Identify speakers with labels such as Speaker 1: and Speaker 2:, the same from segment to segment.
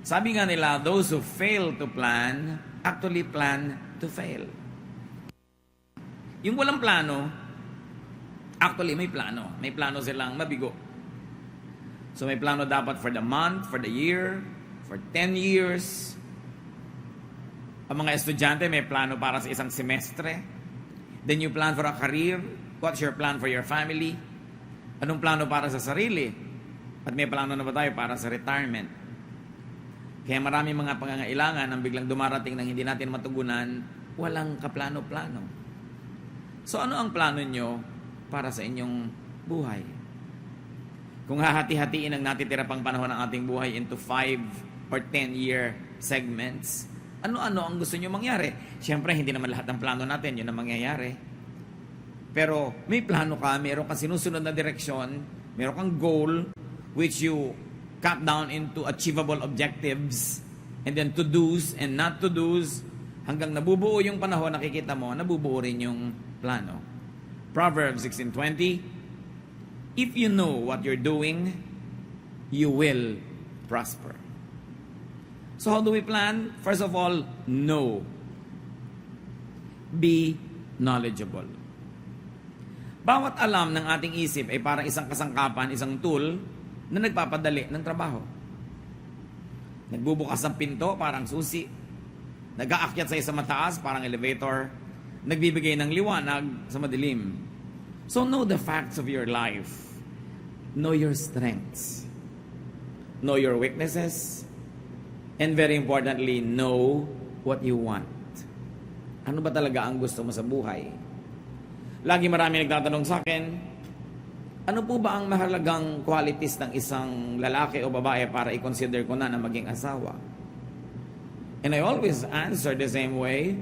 Speaker 1: Sabi nga nila, those who fail to plan, actually plan to fail. Yung walang plano, actually may plano. May plano silang mabigo. So may plano dapat for the month, for the year, for 10 years. Ang mga estudyante may plano para sa isang semestre. Then you plan for a career. What's your plan for your family? Anong plano para sa sarili? At may plano na ba tayo para sa retirement? Kaya maraming mga pangangailangan ang biglang dumarating nang hindi natin matugunan, walang kaplano-plano. So ano ang plano nyo para sa inyong buhay? Kung hahati-hatiin ang natitira pang panahon ng ating buhay into 5 or 10-year segments, ano-ano ang gusto nyo mangyari? Siyempre, hindi naman lahat ng plano natin, yun ang mangyayari. Pero may plano ka, meron kang sinusunod na direksyon, meron kang goal, which you cut down into achievable objectives, and then to-dos and not to-dos, hanggang nabubuo yung panahon, nakikita mo, nabubuo rin yung plano. Proverbs 16:20, if you know what you're doing, you will prosper. So how do we plan? First of all, know. Be knowledgeable. Bawat alam ng ating isip ay parang isang kasangkapan, isang tool na nagpapadali ng trabaho. Nagbubukas ng pinto, parang susi. Nag-aakyat sa isang mataas, parang elevator. Nagbibigay ng liwanag sa madilim. So know the facts of your life. Know your strengths. Know your weaknesses. And very importantly, know what you want. Ano ba talaga ang gusto mo sa buhay? Lagi marami nagtatanong sa akin, ano po ba ang mahalagang qualities ng isang lalaki o babae para i-consider ko na maging asawa? And I always answer the same way,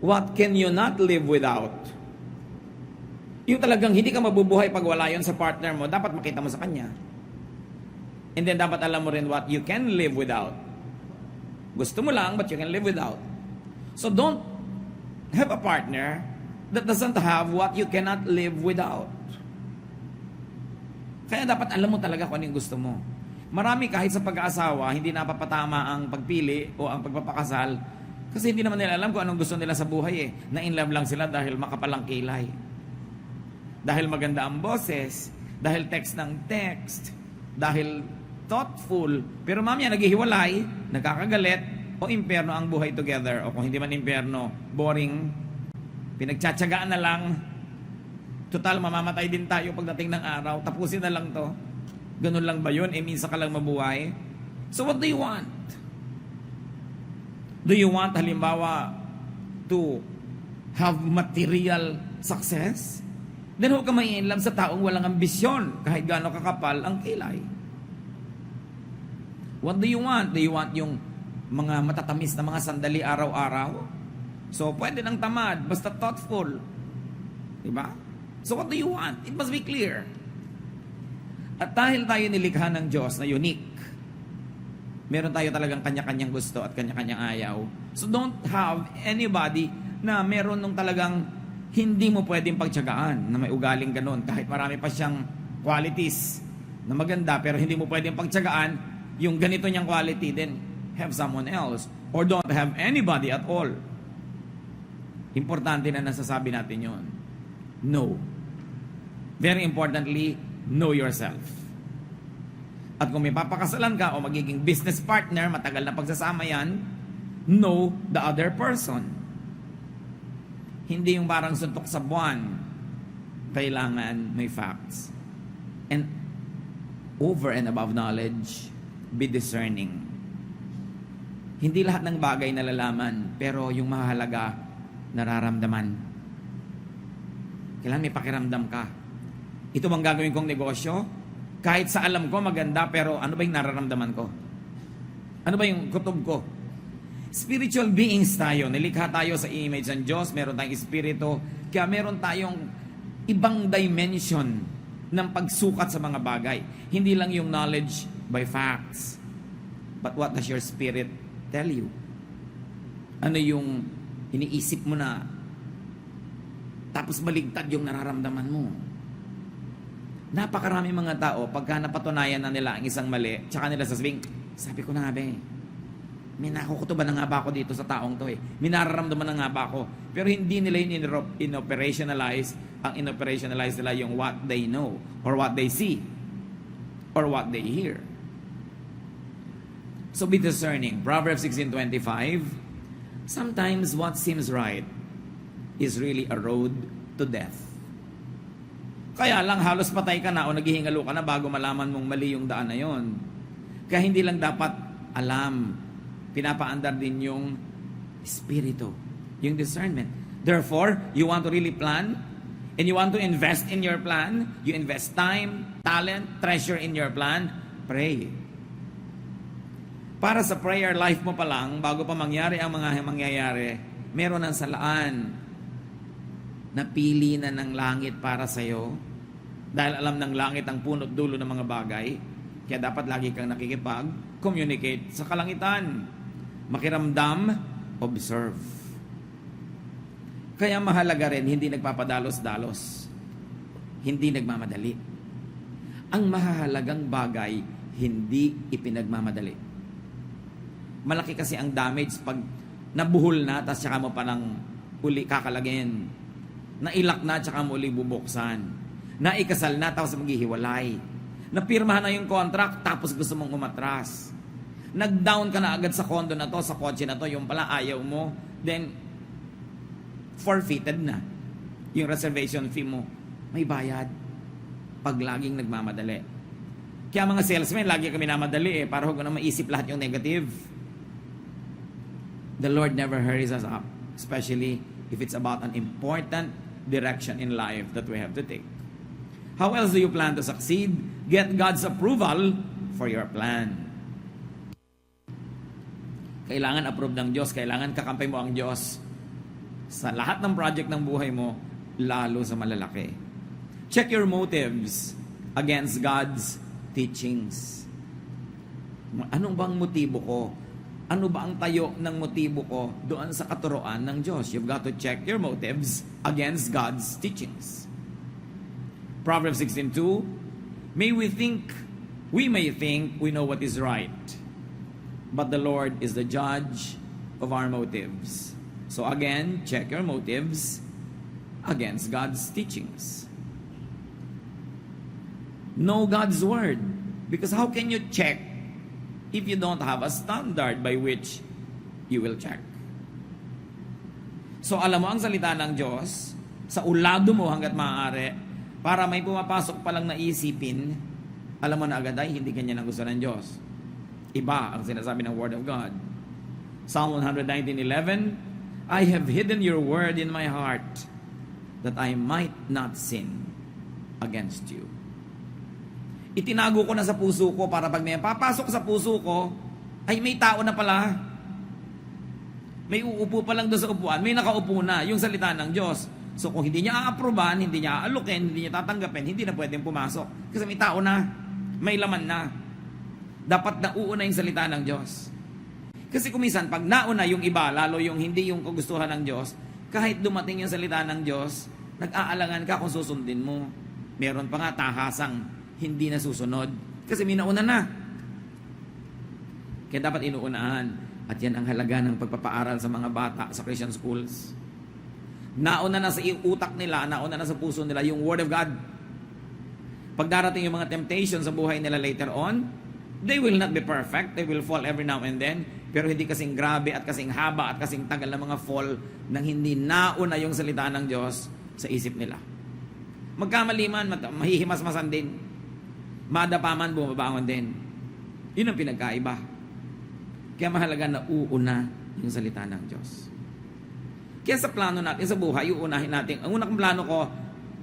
Speaker 1: what can you not live without? Yung talagang hindi ka mabubuhay pag wala yun sa partner mo, dapat makita mo sa kanya. And then dapat alam mo rin what you can live without. Gusto mo lang, but you can live without. So don't have a partner that doesn't have what you cannot live without. Kaya dapat alam mo talaga kung ano yung gusto mo. Marami kahit sa pag-aasawa, hindi napapatama ang pagpili o ang pagpapakasal kasi hindi naman nila alam kung anong gusto nila sa buhay eh. Na-in love lang sila dahil makapalang kilay. Dahil maganda ang boses, dahil text ng text, dahil thoughtful. Pero mamaya naghihiwalay, nagkakagalit, o impyerno ang buhay together. O kung hindi man impyerno, boring, pinagtsatsagaan na lang. Total, mamamatay din tayo pagdating ng araw. Tapusin na lang to. Ganun lang ba yun? Minsan ka lang mabuhay. So what do you want? Do you want, halimbawa, to have material success? Then huwag ka mai-inlove sa taong walang ambisyon kahit gaano kakapal ang kilay. What do you want? Do you want yung mga matatamis na mga sandali araw-araw? So pwede ng tamad, basta thoughtful. Diba? So what do you want? It must be clear. At dahil tayo nilikha ng Diyos na unique, meron tayo talagang kanya-kanyang gusto at kanya-kanyang ayaw. So don't have anybody na meron nung talagang hindi mo pwedeng pagtiyagaan na may ugaling ganun. Kahit marami pa siyang qualities na maganda pero hindi mo pwedeng pagtiyagaan yung ganito niyang quality, then have someone else. Or don't have anybody at all. Importante na nasasabi natin yon. No. Very importantly, know yourself. At kung may papakasalan ka o magiging business partner, matagal na pagsasama yan, know the other person. Hindi yung parang suntok sa buwan. Kailangan may facts. And over and above knowledge, be discerning. Hindi lahat ng bagay nalalaman, pero yung mahalaga, nararamdaman. Kailangan may pakiramdam ka. Ito bang gagawin kong negosyo? Kahit sa alam ko maganda, pero ano ba yung nararamdaman ko? Ano ba yung kutob ko? Spiritual beings tayo. Nilikha tayo sa image ng Diyos. Meron tayong espiritu. Kaya meron tayong ibang dimension ng pagsukat sa mga bagay. Hindi lang yung knowledge by facts. But what does your spirit tell you? Ano yung iniisip mo na tapos baligtad yung nararamdaman mo? Napakarami mga tao, pagka napatunayan na nila ang isang mali, tsaka nila sasabihin, sabi ko na nga be, may nakukutuban na nga ba ako dito sa taong to eh. May nararamdaman na nga ba ako. Pero hindi nila yun in-operationalize. Ang in-operationalize nila yung what they know, or what they see, or what they hear. So be discerning. Proverbs 16:25, sometimes what seems right is really a road to death. Kaya lang halos patay ka na o naghihingalo ka na bago malaman mong mali yung daan na yon. Kaya hindi lang dapat alam, pinapaandar din yung espiritu, yung discernment. Therefore, you want to really plan and you want to invest in your plan, you invest time, talent, treasure in your plan, pray. Para sa prayer life mo pa lang, bago pa mangyari ang mga mangyayari, meron ng salaan. Napili na ng langit para sa'yo. Dahil alam ng langit ang punot dulo ng mga bagay. Kaya dapat lagi kang nakikipag-communicate sa kalangitan. Makiramdam, observe. Kaya mahalaga rin, hindi nagpapadalos-dalos. Hindi nagmamadali. Ang mahalagang bagay, hindi ipinagmamadali. Malaki kasi ang damage pag nabuhol na, tapos saka mo pa lang uli kakalagin. Nailak na, tsaka mo uli bubuksan. Naikasal na, tapos maghihiwalay. Napirmahan na yung contract, tapos gusto mong umatras. Nag-down ka na agad sa condo na to, sa kotse na to, yung pala ayaw mo, then forfeited na. Yung reservation fee mo, may bayad. Pag laging nagmamadali. Kaya mga salesmen, lagi kami namadali para huwag na maisip lahat yung negative. The Lord never hurries us up, especially if it's about an important direction in life that we have to take. How else do you plan to succeed? Get God's approval for your plan. Kailangan approve ng Diyos, kailangan kakampay mo ang Diyos sa lahat ng project ng buhay mo, lalo sa malalaki. Check your motives against God's teachings. Anong bang motibo ko? Ano ba ang tayo ng motibo ko doon sa katuroan ng Diyos? You've got to check your motives against God's teachings. Proverbs 16:2, we may think we know what is right, but the Lord is the judge of our motives. So again, check your motives against God's teachings. Know God's word, because how can you check if you don't have a standard by which you will check? So alam mo ang salita ng Diyos, sa ulado mo hanggat maaari, para may pumapasok pa lang na isipin, alam mo na agad ay hindi ganyan ang gusto ng Diyos. Iba ang sinasabi ng Word of God. Psalm 119:11, I have hidden your word in my heart that I might not sin against you. Itinago ko na sa puso ko para pag may papasok sa puso ko, ay may tao na pala. May uupo pa lang doon sa upuan, may nakaupo na, yung salita ng Diyos. So kung hindi niya aaproban, hindi niya aalukin, hindi niya tatanggapin, hindi na pwedeng pumasok. Kasi may tao na, may laman na. Dapat nauuna yung salita ng Diyos. Kasi kuminsan, pag nauna yung iba, lalo yung hindi yung kagustuhan ng Diyos, kahit dumating yung salita ng Diyos, nag-aalangan ka kung susundin mo. Meron pa nga tahasang hindi na susunod. Kasi may nauna na. Kaya dapat inuunahan. At yan ang halaga ng pagpapaaral sa mga bata sa Christian schools. Nauna na sa utak nila, nauna na sa puso nila yung Word of God. Pag darating yung mga temptations sa buhay nila later on, they will not be perfect. They will fall every now and then. Pero hindi kasing grabe at kasing haba at kasing tagal na mga fall nang hindi nauna yung salita ng Diyos sa isip nila. Magkamali man, mahihimasmasan din. Madapaman, bumabangon din. Yun ang pinagkaiba. Kaya mahalaga na uuna yung salita ng Diyos. Kaya sa plano natin sa buhay, uunahin natin. Ang unang plano ko,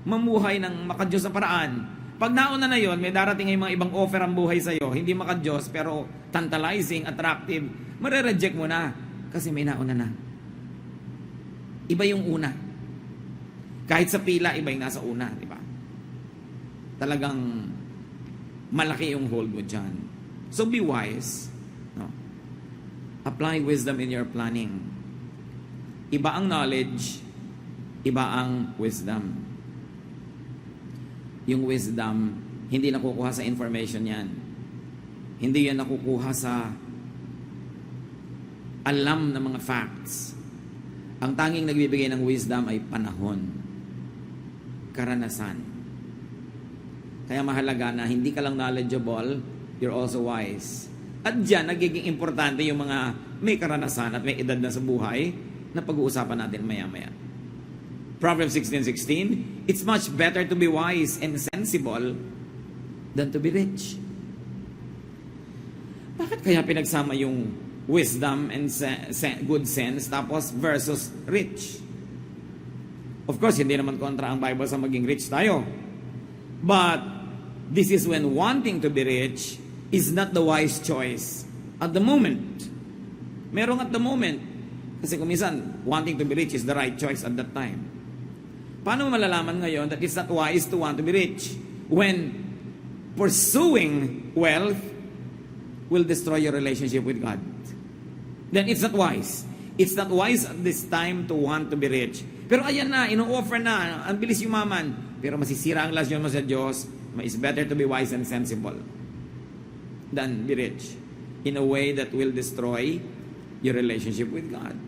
Speaker 1: mamuhay ng makadiyos na paraan. Pag nauna na yon, may darating ay mga ibang offer ang buhay sa'yo. Hindi makadiyos, pero tantalizing, attractive. Mare-reject mo na. Kasi may nauna na. Iba yung una. Kahit sa pila, iba yung nasa una. Diba? Talagang malaki yung hold mo dyan. So be wise. No? Apply wisdom in your planning. Iba ang knowledge, iba ang wisdom. Yung wisdom, hindi nakukuha sa information yan. Hindi yan nakukuha sa alam ng mga facts. Ang tanging nagbibigay ng wisdom ay panahon, karanasan. Kaya mahalaga na hindi ka lang knowledgeable, you're also wise. At diyan, nagiging importante yung mga may karanasan at may edad na sa buhay na pag-uusapan natin maya-maya. Proverbs 16:16, it's much better to be wise and sensible than to be rich. Bakit kaya pinagsama yung wisdom and good sense tapos versus rich? Of course, hindi naman kontra ang Bible sa maging rich tayo. But this is when wanting to be rich is not the wise choice at the moment. Merong at the moment. Kasi kung minsan, wanting to be rich is the right choice at that time. Paano mo malalaman ngayon that it's not wise to want to be rich when pursuing wealth will destroy your relationship with God? Then it's not wise. It's not wise at this time to want to be rich. Pero ayan na, ino-offer na, ang bilis yumaman. Pero masisira ang lasyon mo sa Diyos. It's better to be wise and sensible than be rich in a way that will destroy your relationship with God.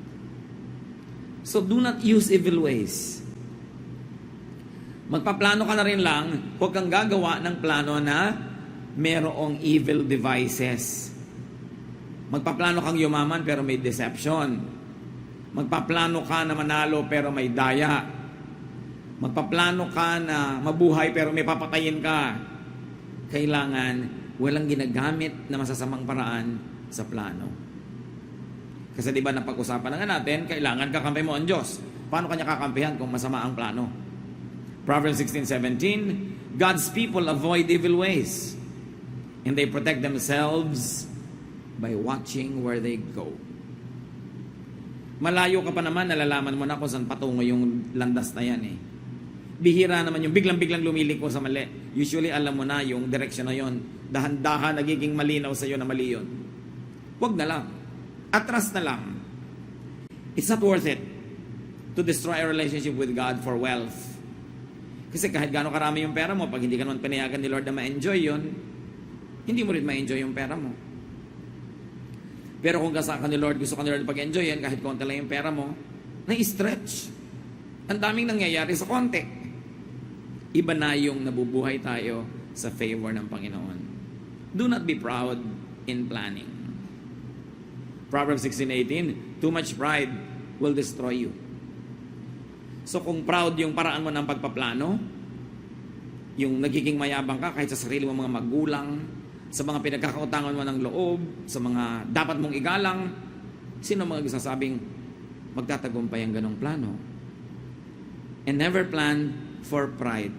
Speaker 1: So do not use evil ways. Magpaplano ka na rin lang, huwag kang gagawa ng plano na merong evil devices. Magpaplano kang yumaman pero may deception. Magpaplano ka na manalo pero may daya. Magpaplano ka na mabuhay pero may papatayin ka. Kailangan walang ginagamit na masasamang paraan sa plano. Kasi di ba napag-usapan na nga natin, kailangan kakampi mo ang Diyos. Paano kanya kakampihan kung masama ang plano? Proverbs 16:17, God's people avoid evil ways and they protect themselves by watching where they go. Malayo ka pa naman, nalalaman mo na kung saan patungo yung landas na yan eh. Bihira naman yung biglang-biglang lumiliko sa mali. Usually alam mo na yung direction na yon. Dahan-dahan nagiging malinaw sa iyo na mali yun. Huwag na lang. Atras na lang. It's not worth it to destroy a relationship with God for wealth. Kasi kahit gaano karami yung pera mo, pag hindi ka naman pinayagan ni Lord na ma-enjoy yun, hindi mo rin ma-enjoy yung pera mo. Pero kung kasama ka ni Lord, gusto ka ni Lord pag-enjoy yan, kahit konti lang yung pera mo, na-stretch. Ang daming nangyayari sa konti. Iba na yung nabubuhay tayo sa favor ng Panginoon. Do not be proud in planning. Proverbs 16:18, too much pride will destroy you. So kung proud yung paraan mo ng pagpaplano, yung nagiging mayabang ka kahit sa sarili mo mga magulang, sa mga pinagkakautangan mo ng loob, sa mga dapat mong igalang, sino mga sasabing magtatagumpay ang ganong plano? And never plan for pride.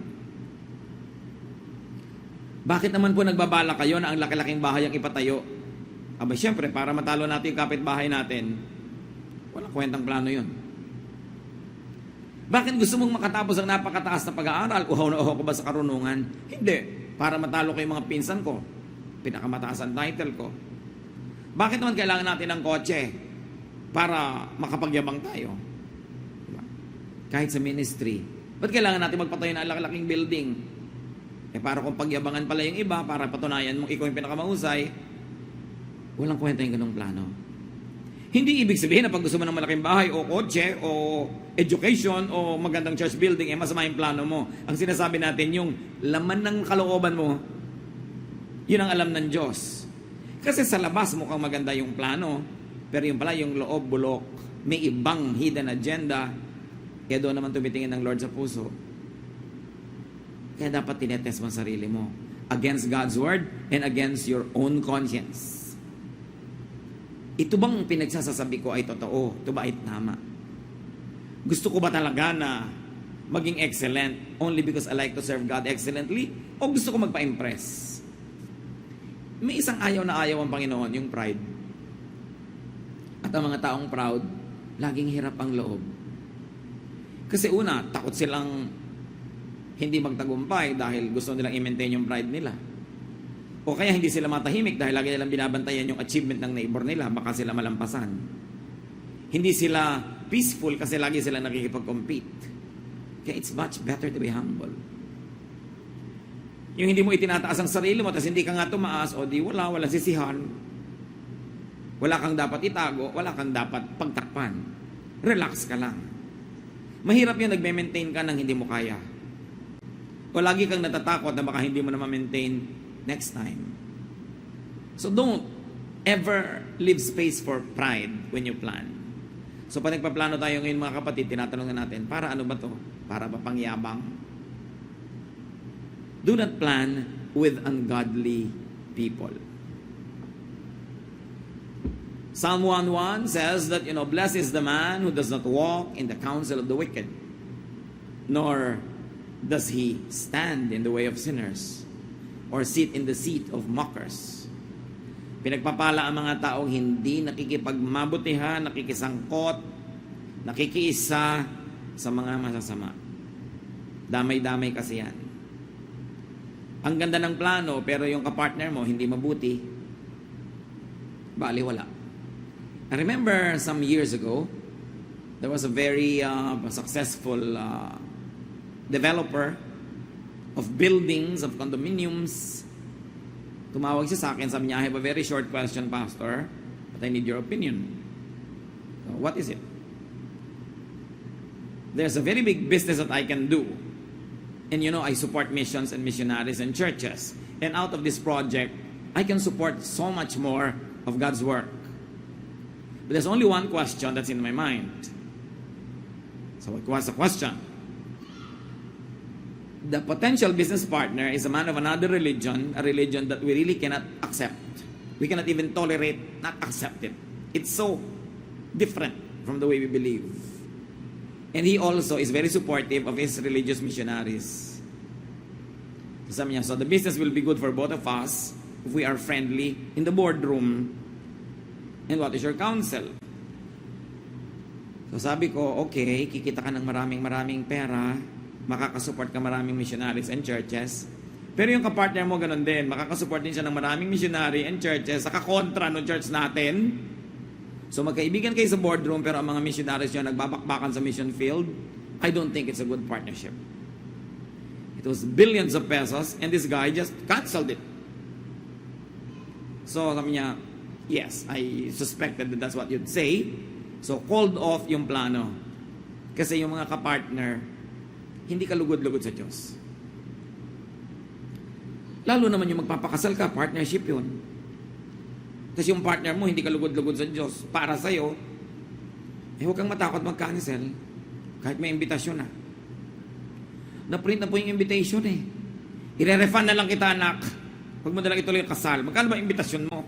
Speaker 1: Bakit naman po nagbabala kayo na ang laki-laking bahay ang ipatayo? Aba, syempre, para matalo natin yung kapitbahay natin, walang kwentang plano yun. Bakit gusto mong makatapos ang napakataas na pag-aaral? Uhaw na uhaw ko ba sa karunungan? Hindi. Para matalo ko yung mga pinsan ko. Pinakamataas ang title ko. Bakit naman kailangan natin ng kotse? Para makapagyabang tayo. Diba? Kahit sa ministry. Ba't kailangan natin magpatayo ng laki-laking building? Para kung pagyabangan pala yung iba, para patunayan mong ikaw yung pinakamahusay, walang kwenta yung ganong plano. Hindi ibig sabihin na pag gusto mo ng malaking bahay o kotse o education o magandang church building, masama yung plano mo. Ang sinasabi natin, yung laman ng kalooban mo, yun ang alam ng Diyos. Kasi sa labas mukhang maganda yung plano, pero yung pala yung loob bulok, may ibang hidden agenda, kaya doon naman tumitingin ng Lord sa puso. Kaya dapat tinetest mo ang sarili mo against God's word and against your own conscience. Ito bang pinagsasasabi ko ay totoo? Ito ba ay tama? Gusto ko ba talaga na maging excellent only because I like to serve God excellently? O gusto ko magpa-impress? May isang ayaw na ayaw ang Panginoon, yung pride. At ang mga taong proud, laging hirap ang loob. Kasi una, takot silang hindi magtagumpay dahil gusto nilang i-maintain yung pride nila. O kaya hindi sila matahimik dahil lagi nilang binabantayan yung achievement ng neighbor nila, baka sila malampasan. Hindi sila peaceful kasi lagi sila nakikipag-compete. Kaya it's much better to be humble. Yung hindi mo itinataas ang sarili mo, tapos hindi ka nga tumaas, o di walang sisihan. Wala kang dapat itago, wala kang dapat pagtakpan. Relax ka lang. Mahirap yung nagme-maintain ka ng hindi mo kaya. O lagi kang natatakot na baka hindi mo na ma-maintain next time. So don't ever leave space for pride when you plan. So pag nagpaplano tayo ngayon mga kapatid, tinatanong natin, para ano ba to? Para ba pangyabang? Do not plan with ungodly people. Psalm 1:1 says that, blessed is the man who does not walk in the counsel of the wicked, nor does he stand in the way of sinners, or sit in the seat of mockers. Pinagpapala ang mga taong hindi nakikipagmabutihan, nakikisangkot, nakikiisa sa mga masasama. Damay-damay kasi yan. Ang ganda ng plano, pero yung kapartner mo hindi mabuti, baliwala. I remember some years ago, there was a very successful developer of buildings, of condominiums. Tumawag siya sa akin, sabi niya, I have a very short question, Pastor, but I need your opinion. So, what is it? There's a very big business that I can do. And I support missions and missionaries and churches. And out of this project, I can support so much more of God's work. But there's only one question that's in my mind. So what was the question? The potential business partner is a man of another religion, a religion that we really cannot accept. We cannot even tolerate, not accept it. It's so different from the way we believe. And he also is very supportive of his religious missionaries. So sabi niya, so the business will be good for both of us if we are friendly in the boardroom. And what is your counsel? So sabi ko, okay, kikita ka ng maraming pera, makakasupport ka maraming missionaries and churches. Pero yung kapartner mo ganun din, makakasupport din siya ng maraming missionary and churches sa kakontra ng church natin. So magkaibigan kayo sa boardroom, pero ang mga missionaries nyo nagbabakbakan sa mission field. I don't think it's a good partnership. It was billions of pesos and this guy just canceled it. So sabi niya, yes, I suspected that that's what you'd say. So called off yung plano. Kasi yung mga kapartner, hindi ka lugod-lugod sa Diyos. Lalo naman yung magpapakasal ka, partnership yun. Tapos yung partner mo, hindi ka lugod-lugod sa Diyos. Para sa'yo, huwag kang matakot mag-cancel. Kahit may invitasyon na. Na-print na po yung invitation eh. I-refund na lang kita, anak. Huwag mo na lang ituloy yung kasal. Magkano ba invitasyon mo?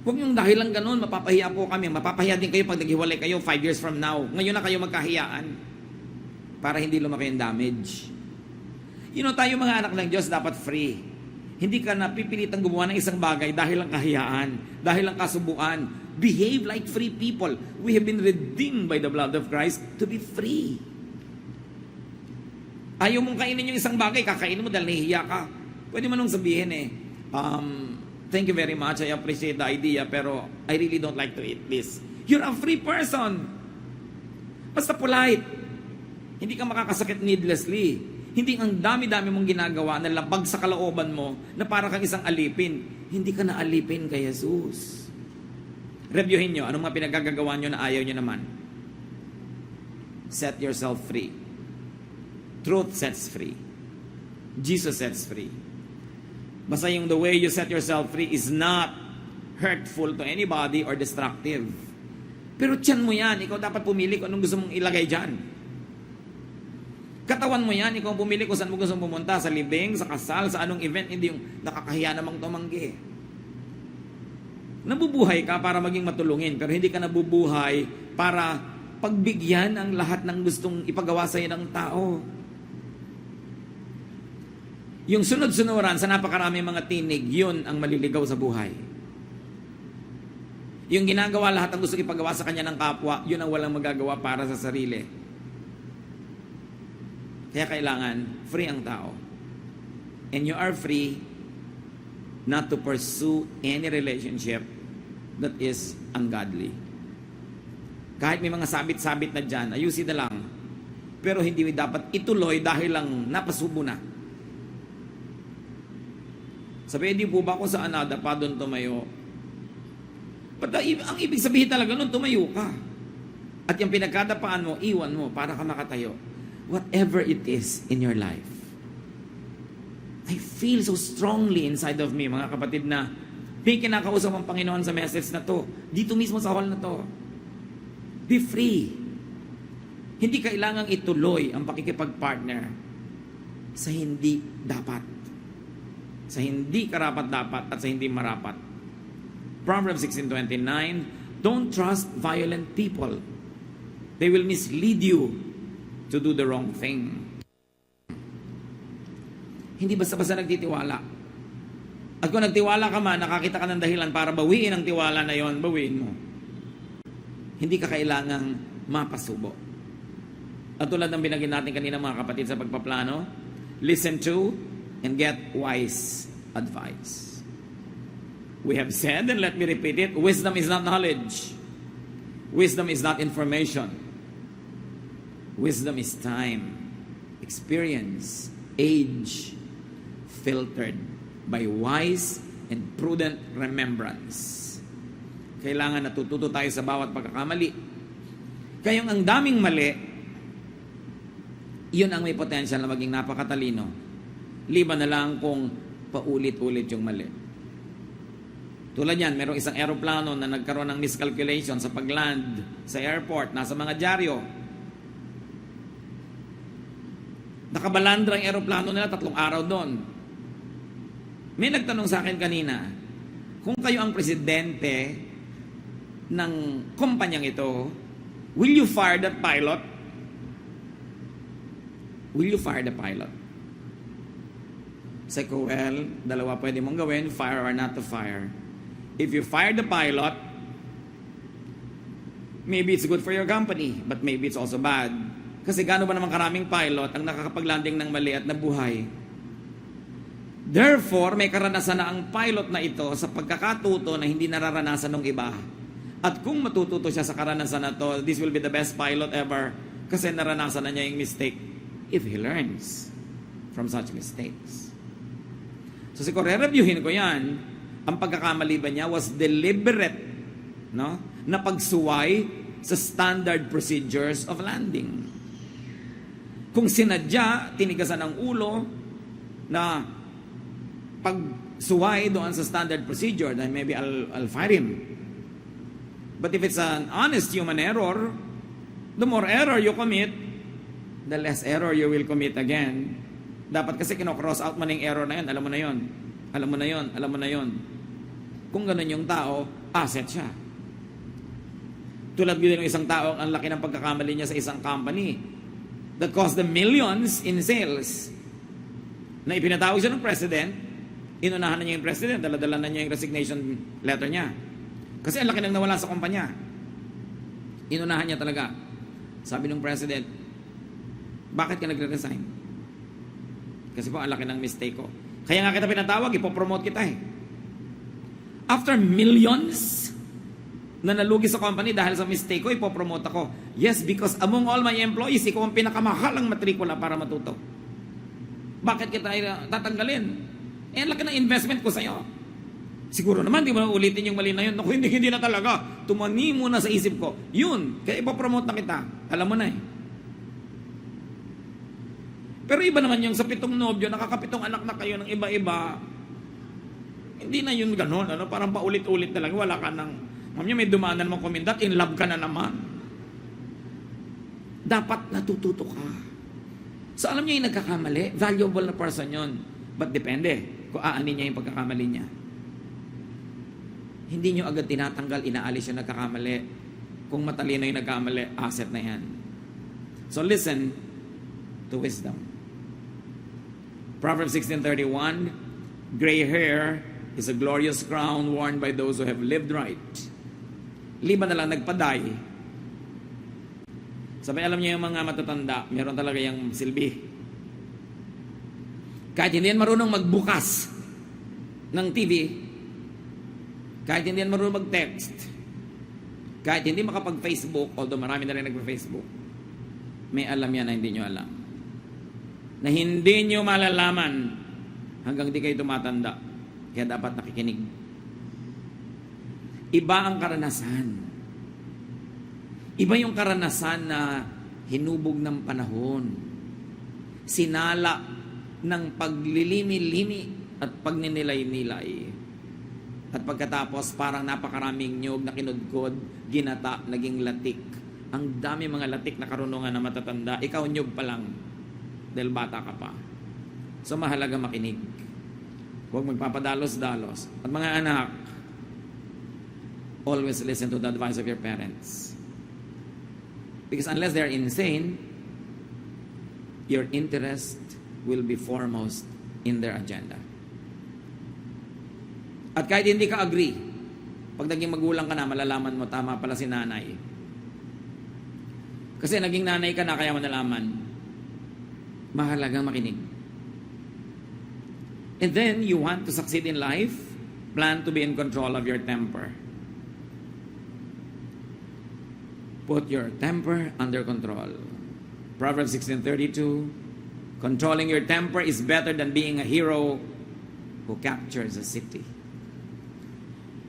Speaker 1: Huwag yung dahil lang ganun, mapapahiya po kami. Mapapahiya din kayo pag naghiwalay kayo 5 years from now. Ngayon na kayo magkahiyaan. Para hindi lumaki yung damage. Tayo mga anak ng Diyos dapat free. Hindi ka napipilitang gumawa ng isang bagay dahil lang kahiyaan, dahil lang kasubuan. Behave like free people. We have been redeemed by the blood of Christ to be free. Ayaw mong kainin yung isang bagay, kakainin mo dahil nahihiya ka. Pwede mo nung sabihin thank you very much, I appreciate the idea, pero I really don't like to eat this. You're a free person. Basta polite. Hindi ka makakasakit needlessly. Hindi ang dami-dami mong ginagawa na labag sa kalooban mo na para kang isang alipin. Hindi ka na alipin kay Jesus. Reviewin nyo, anong mga pinagagagawa nyo na ayaw nyo naman? Set yourself free. Truth sets free. Jesus sets free. Basta yung the way you set yourself free is not hurtful to anybody or destructive. Pero tiyan mo yan, ikaw dapat pumili kung anong gusto mong ilagay dyan. Katawan mo yan, ikaw pumili kung saan mo gusto mong pumunta, sa libing, sa kasal, sa anong event, hindi yung nakakahiya namang tumanggi. Nabubuhay ka para maging matulungin, pero hindi ka nabubuhay para pagbigyan ang lahat ng gustong ipagawa sa'yo ng tao. Yung sunod-sunuran sa napakaraming mga tinig, yun ang maliligaw sa buhay. Yung ginagawa lahat ang gusto ipagawa sa kanya ng kapwa, yun ang walang magagawa para sa sarili. Kaya kailangan free ang tao. And you are free not to pursue any relationship that is ungodly. Kahit may mga sabit-sabit na dyan, ayusin na lang. Pero hindi dapat ituloy dahil lang napasubo na. Sabi, di po ba kung saan nadapa doon tumayo? But ang ibig sabihin talaga nun, tumayo ka. At yung pinagkadapaan mo, iwan mo para ka makatayo. Whatever it is in your life. I feel so strongly inside of me, mga kapatid, na may kinakausap ang Panginoon sa message na to. Dito mismo sa hall na to. Be free. Hindi kailangang ituloy ang pakikipag-partner sa hindi dapat. Sa hindi karapat-dapat at sa hindi marapat. Proverbs 16:29, don't trust violent people. They will mislead you to do the wrong thing. Hindi basta-basta nagtitiwala. At kung nagtiwala ka man, nakakita ka ng dahilan para bawiin ang tiwala na yon, bawiin mo. Hindi ka kailangang mapasubo. At tulad ng binagin natin kanina mga kapatid sa pagpaplano, listen to and get wise advice. We have said, and let me repeat it, wisdom is not knowledge. Wisdom is not information. Wisdom is time, experience, age, filtered by wise and prudent remembrance. Kailangan natututo tayo sa bawat pagkakamali. Kayong ang daming mali, yun ang may potential na maging napakatalino. Liban na lang kung paulit-ulit yung mali. Tulad yan, merong isang aeroplano na nagkaroon ng miscalculation sa pagland sa airport, nasa mga dyaryo. Nakabalandra ang aeroplano nila, 3 araw doon. May nagtanong sa akin kanina, kung kayo ang presidente ng kumpanyang ito, will you fire that pilot? Will you fire the pilot? Sabi ko, well, dalawa pwede mong gawin, fire or not to fire. If you fire the pilot, maybe it's good for your company, but maybe it's also bad. Kasi gaano ba naman karaming pilot ang nakakapaglanding ng mali at nabuhay? Therefore, may karanasan na ang pilot na ito sa pagkakatuto na hindi nararanasan ng iba. At kung matututo siya sa karanasan na to, this will be the best pilot ever kasi naranasan na niya yung mistake if he learns from such mistakes. So siguro, re-reviewin ko yan. Ang pagkakamali ba niya was deliberate, no? Na pagsuway sa standard procedures of landing. Kung sinadya, tinigasan ang ulo na pagsuway doon sa standard procedure, then maybe I'll fire him. But if it's an honest human error, the more error you commit, the less error you will commit again. Dapat kasi kinocross out man yung error na yun. Alam mo na yun. Alam mo na yun. Alam mo na yun. Kung ganun yung tao, asset siya. Tulad yun yung isang tao, ang laki ng pagkakamali niya sa isang company that cost them millions in sales. Na ipinatawag siya ng president, inunahan na niya yung president, dala-dala na niya yung resignation letter niya. Kasi ang laki nang nawala sa kumpanya. Inunahan niya talaga. Sabi ng president, bakit ka nagre-resign? Kasi po, ang laki ng mistake ko. Kaya nga kita pinatawag, ipopromote kita eh. After millions na nalugi sa company dahil sa mistake ko, ipopromote ako. Yes, because among all my employees, ikaw ang pinakamahalang matrikula para matuto. Bakit kita tatanggalin? Eh, laki ng investment ko sa'yo. Siguro naman, di mo na ulitin yung mali na yun. Naku, hindi na talaga. Tumani mo na sa isip ko. Yun, kaya ipopromote na kita. Alam mo na eh. Pero iba naman yung sa 7 nobyo, nakaka7 anak na kayo ng iba-iba. Hindi na yun gano'n. Ano? Parang paulit-ulit na lang. Wala ka ng... Mamaya may dumaan na naman komendat, in love ka na naman. Dapat natututo ka. So alam niya yung nagkakamali, valuable na person yun. But depende kung aanin niya yung pagkakamali niya. Hindi niyo agad tinatanggal, inaalis yung nagkakamali. Kung matalino yung nagkakamali, asset na yan. So listen to wisdom. Proverbs 16:31, gray hair is a glorious crown worn by those who have lived right. Liban na lang nagpaday. Sabi, alam niyo yung mga matatanda, meron talaga yung silbi. Kahit hindi yan marunong magbukas ng TV, kahit hindi yan marunong mag-text, kahit hindi makapag-Facebook, although marami na rin nag-Facebook, may alam yan na hindi nyo alam. Na hindi nyo malalaman hanggang di kayo tumatanda. Kaya dapat nakikinig. Iba ang karanasan. Iba yung karanasan na hinubog ng panahon. Sinala ng paglilimi-limi at pagninilay-nilay. At pagkatapos parang napakaraming nyog na kinudkod, ginata, naging latik. Ang dami mga latik na karunungan na matatanda, ikaw nyog pa lang dahil bata ka pa. So mahalaga makinig. Huwag magpapadalos-dalos. At mga anak, always listen to the advice of your parents. Because unless they're insane, your interest will be foremost in their agenda. At kahit hindi ka agree, pag naging magulang ka na, malalaman mo tama pala si nanay. Kasi naging nanay ka na, kaya mo nalaman. Mahalagang makinig. And then, you want to succeed in life, plan to be in control of your temper. Put your temper under control. Proverbs 16:32, controlling your temper is better than being a hero who captures a city.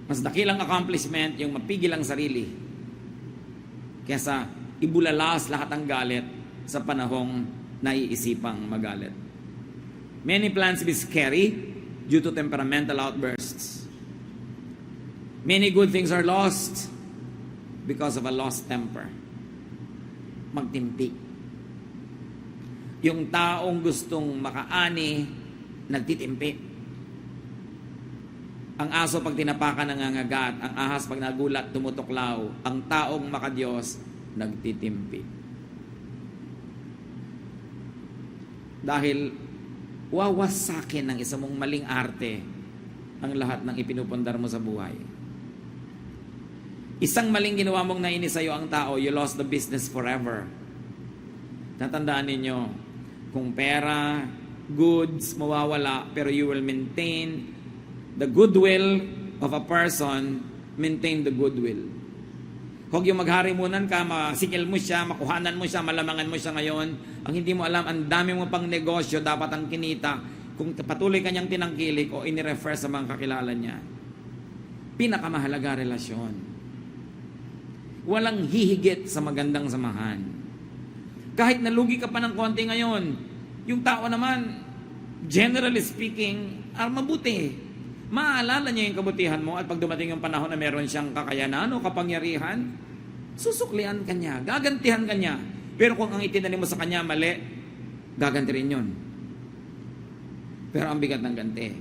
Speaker 1: Mas dakilang accomplishment yung mapigil ang sarili kesa ibulalas lahat ng galit sa panahong naiisipang magalit. Many plans be scary due to temperamental outbursts. Many good things are lost because of a lost temper. Magtimpi. Yung taong gustong makaani, nagtitimpi. Ang aso pag tinapakan nangangagat, ang ahas pag nagulat tumutuklaw, ang taong makadiyos nagtitimpi. Dahil wawasakin ng isa mong maling arte ang lahat ng ipinupundar mo sa buhay. Isang maling ginawa mong nainis sa'yo ang tao, you lost the business forever. Tatandaan ninyo, kung pera, goods, mawawala, pero you will maintain the goodwill of a person, maintain the goodwill. Huwag yung magharimunan ka, masikil mo siya, makuhanan mo siya, malamangan mo siya ngayon. Ang hindi mo alam, ang dami mo pang negosyo, dapat ang kinita. Kung patuloy kanyang tinangkilik o inirefer sa mga kakilala niya. Pinakamahalaga relasyon. Walang hihigit sa magandang samahan. Kahit nalugi ka pa ng konti ngayon, yung tao naman, generally speaking, mabuti. Maaalala niya yung kabutihan mo at pag dumating yung panahon na meron siyang kakayanan o kapangyarihan, susuklian ka niya, gagantihan ka niya. Pero kung ang itinanim mo sa kanya mali, gaganti rin yun. Pero ang bigat ng ganti.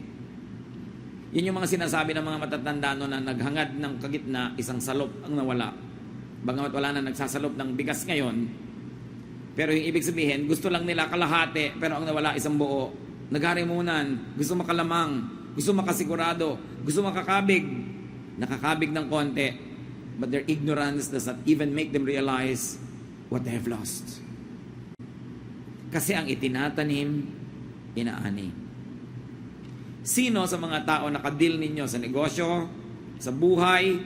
Speaker 1: Yun yung mga sinasabi ng mga matatanda no, na naghangad ng kagitna, isang salop ang nawala. Bagamat wala na nagsasalop ng bigas ngayon, pero yung ibig sabihin, gusto lang nila kalahati, pero ang nawala isang buo. Nagharimunan, gusto makalamang, gusto makasigurado, gusto makakabig. Nakakabig ng konti, but their ignorance does not even make them realize what they have lost. Kasi ang itinatanim, inaani. Sino sa mga tao nakadil ninyo sa negosyo, sa buhay,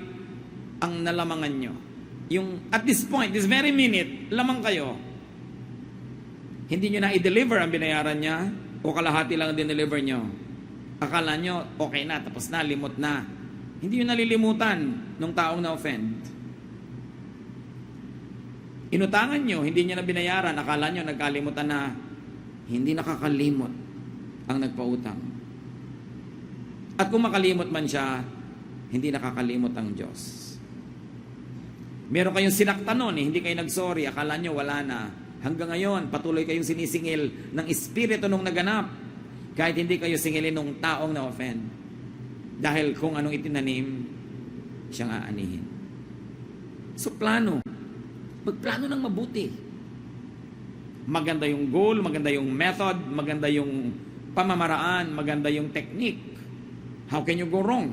Speaker 1: ang nalamangan nyo? Yung at this point, this very minute, lamang kayo. Hindi nyo na i-deliver ang binayaran niya o kalahati lang din-deliver nyo. Akala nyo, okay na, tapos na, limot na. Hindi nyo nalilimutan nung taong na-offend. Inutangan nyo, hindi nyo na binayaran, akala nyo, nagkalimutan na. Hindi nakakalimot ang nagpautang. At kung makalimot man siya, hindi nakakalimot ang Diyos. Meron kayong sinaktan nun, hindi kayo nagsorry, akala nyo wala na. Hanggang ngayon, patuloy kayong sinisingil ng espiritu nung naganap. Kahit hindi kayo singilin nung taong na-offend. Dahil kung anong itinanim, siyang aanihin. So plano. Magplano ng mabuti. Maganda yung goal, maganda yung method, maganda yung pamamaraan, maganda yung technique. How can you go wrong?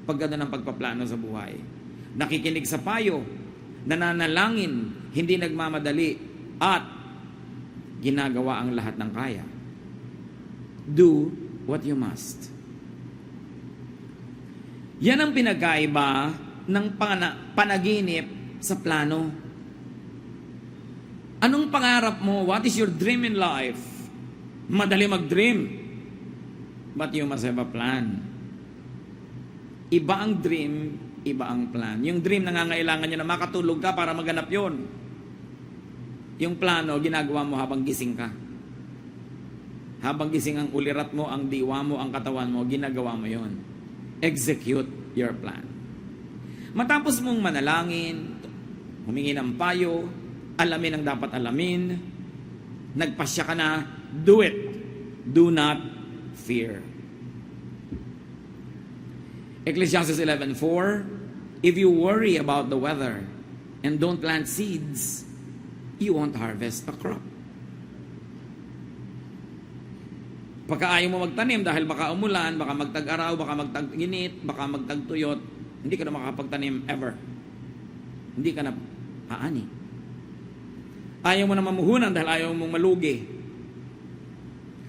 Speaker 1: Pagganda ng pagpaplano sa buhay. Nakikinig sa payo, nananalangin, hindi nagmamadali, at ginagawa ang lahat ng kaya. Do what you must. Yan ang pinagkaiba ng panaginip sa plano. Anong pangarap mo? What is your dream in life? Madali mag-dream. But you must have a plan. Iba ang dream, iba ang plan. Yung dream, nangangailangan nyo na makatulog ka para maganap yon. Yung plano, ginagawa mo habang gising ka. Habang gising ang ulirat mo, ang diwa mo, ang katawan mo, ginagawa mo yon. Execute your plan. Matapos mong manalangin, humingi ng payo, alamin ang dapat alamin, nagpasya ka na, do it. Do not fear. Ecclesiastes 11:4, if you worry about the weather and don't plant seeds, you won't harvest a crop. Pagka ayaw mo magtanim dahil baka umulan, baka magtag-araw, baka magtag-init, baka magtag-tuyot, hindi ka na makapagtanim ever. Hindi ka na haani. Ayaw mo na mamuhunan dahil ayaw mong malugi.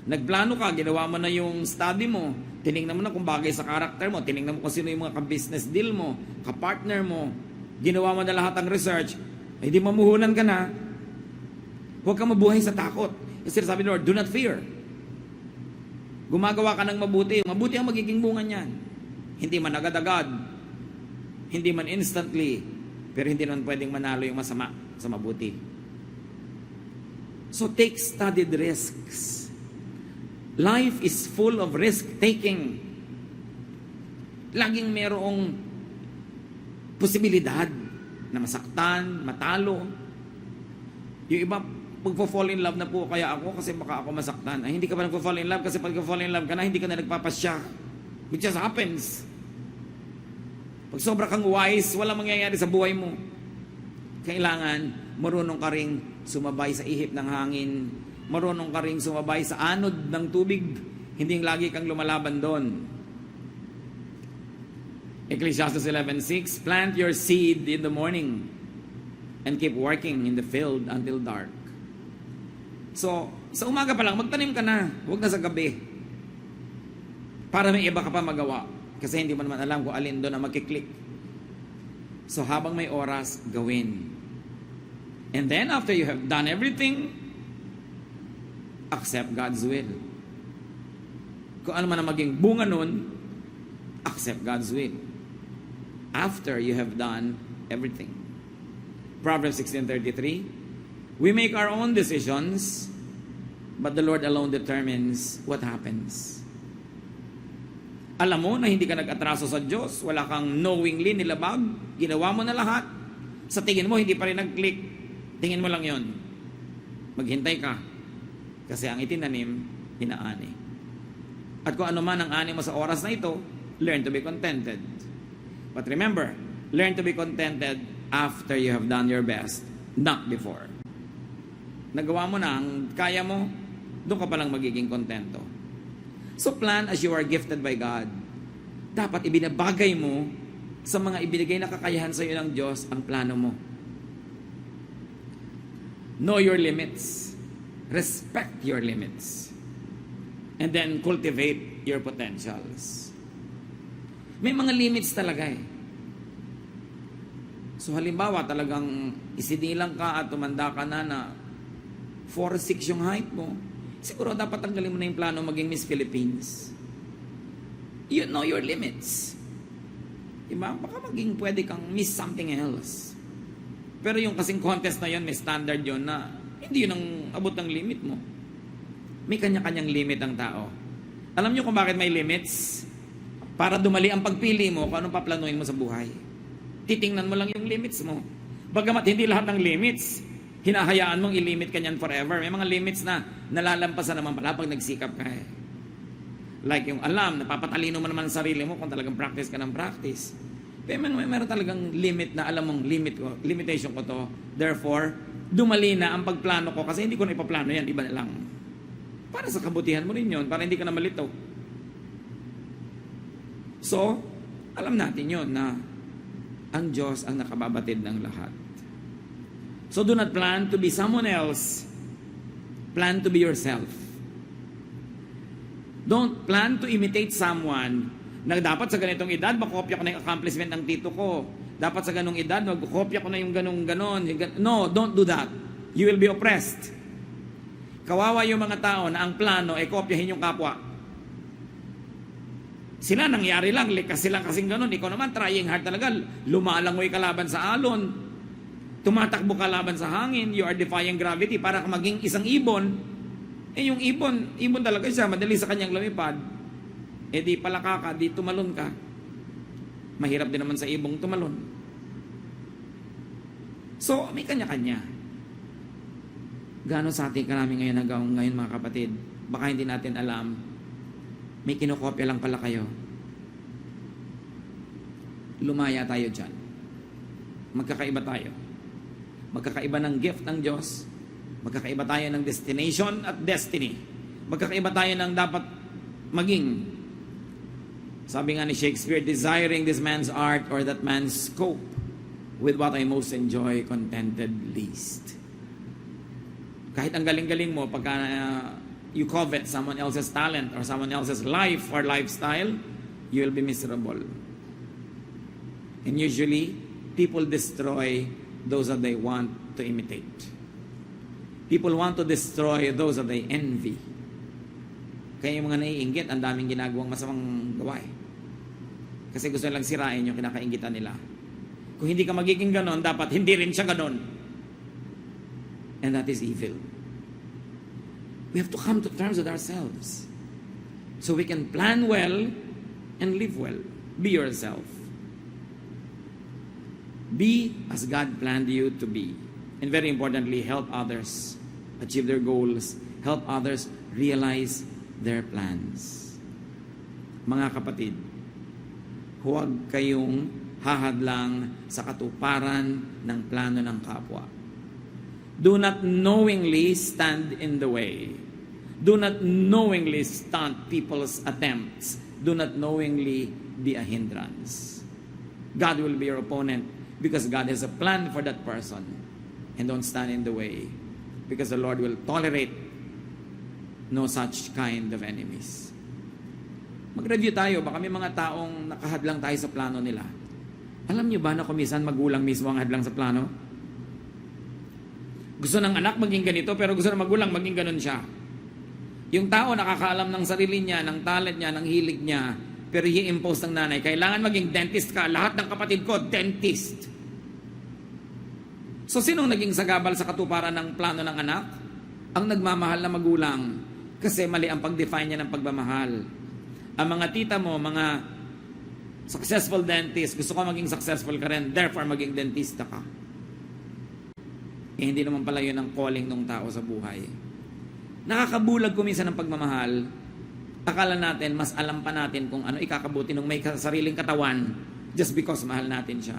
Speaker 1: Nagplano ka, ginawa mo na yung study mo, tinignan mo na kung bagay sa karakter mo, tinignan mo kung sino yung mga ka-business deal mo, ka-partner mo, ginawa mo na lahat ng research, ay di mamuhunan ka na. Huwag kang mabuhay sa takot. Kasi sabi ni Lord, do not fear. Gumagawa ka ng mabuti. Mabuti ang magiging bunga niyan. Hindi man agad-agad, hindi man instantly, pero hindi naman pwedeng manalo yung masama sa mabuti. So take studied risks. Life is full of risk-taking. Laging merong posibilidad na masaktan, matalo. Yung iba, pag-fall in love na po kaya ako kasi baka ako masaktan. Ay, hindi ka pa nag-fall in love kasi pag-fall in love ka na, hindi ka na nagpapasya. It just happens. Pag sobra kang wise, walang mangyayari sa buhay mo. Kailangan, marunong ka ring sumabay sa ihip ng hangin. Marunong ka ring sumabay sa anod ng tubig. Hindi lagi kang lumalaban doon. Ecclesiastes 11:6, plant your seed in the morning and keep working in the field until dark. So, sa umaga pa lang, magtanim ka na. Huwag na sa gabi. Para may iba ka pa magawa. Kasi hindi mo naman alam kung alin doon ang magkiklik. So, habang may oras, gawin. And then, after you have done everything, accept God's will. Kung ano man ang maging bunga nun, accept God's will. After you have done everything. Proverbs 16:33, we make our own decisions, but the Lord alone determines what happens. Alam mo na hindi ka nag-atraso sa Diyos, wala kang knowingly nilabag, ginawa mo na lahat, sa tingin mo hindi pa rin nag-click, tingin mo lang yon. Maghintay ka. Kasi ang itinanim, inaani. At kung ano man ang ani mo sa oras na ito, learn to be contented. But remember, learn to be contented after you have done your best, not before. Nagawa mo na ang kaya mo, doon ka palang magiging kontento. So plan as you are gifted by God. Dapat ibinabagay mo sa mga ibinigay na kakayahan sa iyo ng Diyos ang plano mo. Know your limits. Respect your limits. And then cultivate your potentials. May mga limits talaga eh. So halimbawa talagang isinilang ka at tumanda ka na 4'6" yung height mo, siguro dapat tanggalin mo na yung plano maging Miss Philippines. You know your limits. Diba? Baka maging pwede kang Miss something else. Pero yung kasing contest na yun, may standard yun na hindi yun ang abot ng limit mo. May kanya-kanyang limit ang tao. Alam nyo kung bakit may limits? Para dumali ang pagpili mo kung anong paplanuhin mo sa buhay. Titingnan mo lang yung limits mo. Bagamat hindi lahat ng limits, hinahayaan mong ilimit ka niyan forever. May mga limits na nalalampasan naman pala pag nagsikap ka eh. Like yung alam, napapatalino mo naman ang sarili mo kung talagang practice ka ng practice. Pero meron talagang limit na alam mong limitation ko to. Therefore, dumali na ang pagplano ko kasi hindi ko na ipaplano yan, iba na lang. Para sa kabutihan mo rin yun, para hindi ka na malito. So, alam natin yun na ang Diyos ang nakababatid ng lahat. So do not plan to be someone else. Plan to be yourself. Don't plan to imitate someone na dapat sa ganitong edad, makopya ko na yung accomplishment ng tito ko. Dapat sa ganong edad, magkopya ko na yung ganon. No, don't do that. You will be oppressed. Kawawa yung mga tao na ang plano ay kopyahin yung kapwa. Sila nangyari lang, likas silang kasing ganun. Ikaw naman, trying hard talaga. Lumalangoy kalaban sa alon. Tumatakbo kalaban sa hangin. You are defying gravity para maging isang ibon. Eh yung ibon talaga siya, madali sa kanyang lumipad. Eh di palaka ka, di tumalon ka. Mahirap din naman sa ibong tumalon. So, may kanya-kanya. Gaano sa ating karami ngayon mga kapatid? Baka hindi natin alam. May kinokopya lang pala kayo. Lumaya tayo dyan. Magkakaiba tayo. Magkakaiba ng gift ng Diyos. Magkakaiba tayo ng destination at destiny. Magkakaiba tayo ng dapat maging. Sabi nga ni Shakespeare, desiring this man's art or that man's scope, with what I most enjoy, contented least. Kahit ang galing-galing mo, pagka you covet someone else's talent or someone else's life or lifestyle, you will be miserable. And usually, people destroy those that they want to imitate. People want to destroy those that they envy. Kaya yung mga naiinggit, ang daming ginagawang masamang gawa eh. Kasi gusto nilang sirain yung kinakainggitan nila. Kung hindi ka magiging ganon, dapat hindi rin siya ganon. And that is evil. We have to come to terms with ourselves. So we can plan well and live well. Be yourself. Be as God planned you to be. And very importantly, help others achieve their goals. Help others realize their plans. Mga kapatid, huwag kayong hahadlang sa katuparan ng plano ng kapwa. Do not knowingly stand in the way. Do not knowingly stunt people's attempts. Do not knowingly be a hindrance. God will be your opponent because God has a plan for that person. And don't stand in the way because the Lord will tolerate no such kind of enemies. Mag-review tayo. Baka may mga taong nakahadlang tayo sa plano nila. Alam niyo ba na kumisan magulang mismo ang hadlang sa plano? Gusto ng anak maging ganito, pero gusto ng magulang maging ganun siya. Yung tao nakakaalam ng sarili niya, ng talent niya, ng hilig niya, pero i-impose ng nanay, kailangan maging dentist ka. Lahat ng kapatid ko, dentist. So, sinong naging sagabal sa katuparan ng plano ng anak? Ang nagmamahal na magulang. Kasi mali ang pag-define niya ng pagmamahal. Ang mga tita mo, mga successful dentist, gusto ko maging successful ka rin, therefore maging dentista ka. Eh, hindi naman pala yun ang calling ng tao sa buhay. Nakakabulag ko minsan ng pagmamahal. Akala natin, mas alam pa natin kung ano ikakabuti ng may sariling katawan just because mahal natin siya.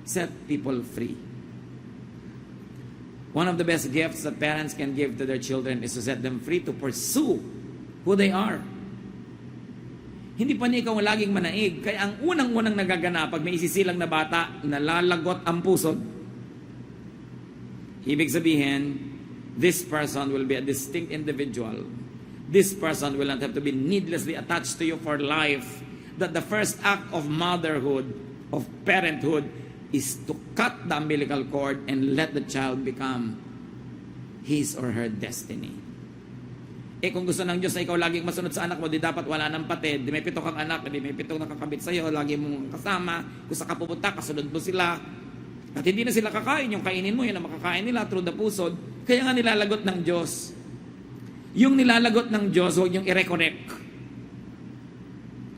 Speaker 1: Set people free. One of the best gifts that parents can give to their children is to set them free to pursue who they are. Hindi pa niya ikaw laging manaig. Kaya ang unang-unang nagaganap pag may isisilang na bata, nalalagot ang puso. Ibig sabihin, this person will be a distinct individual. This person will not have to be needlessly attached to you for life. That the first act of motherhood, of parenthood, is to cut the umbilical cord and let the child become his or her destiny. Eh kung gusto ng Diyos na ikaw laging masunod sa anak mo, di dapat wala ng patid. Di may 7 kang anak, di may 7 nakakabit sa'yo, lagi mong kasama. Kung sa kapupunta, kasunod mo sila. At hindi na sila kakain, yung kainin mo, yun ang makakain nila through the pusod. Kaya nga nilalagot ng Diyos. Yung nilalagot ng Diyos, huwag yung i-reconnect.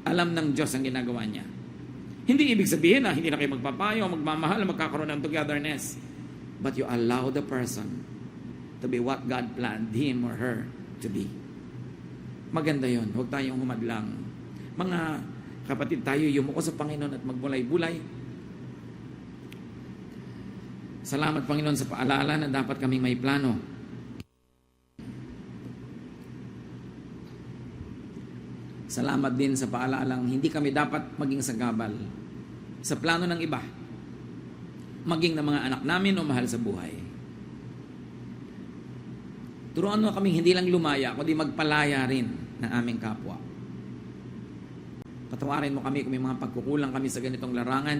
Speaker 1: Alam ng Diyos ang ginagawa niya. Hindi ibig sabihin na hindi na kayo magpapayo, magmamahal, magkakaroon ng togetherness. But you allow the person to be what God planned him or her to be. Maganda yon. Huwag tayong humadlang. Mga kapatid tayo, yumuko sa Panginoon at magbulay-bulay. Salamat Panginoon sa paalala na dapat kaming may plano. Salamat din sa paalalang hindi kami dapat maging sagabal sa plano ng iba. Maging ng mga anak namin o mahal sa buhay. Turuan mo kaming hindi lang lumaya, kundi magpalaya rin ng aming kapwa. Patawarin mo kami kung may mga pagkukulang kami sa ganitong larangan.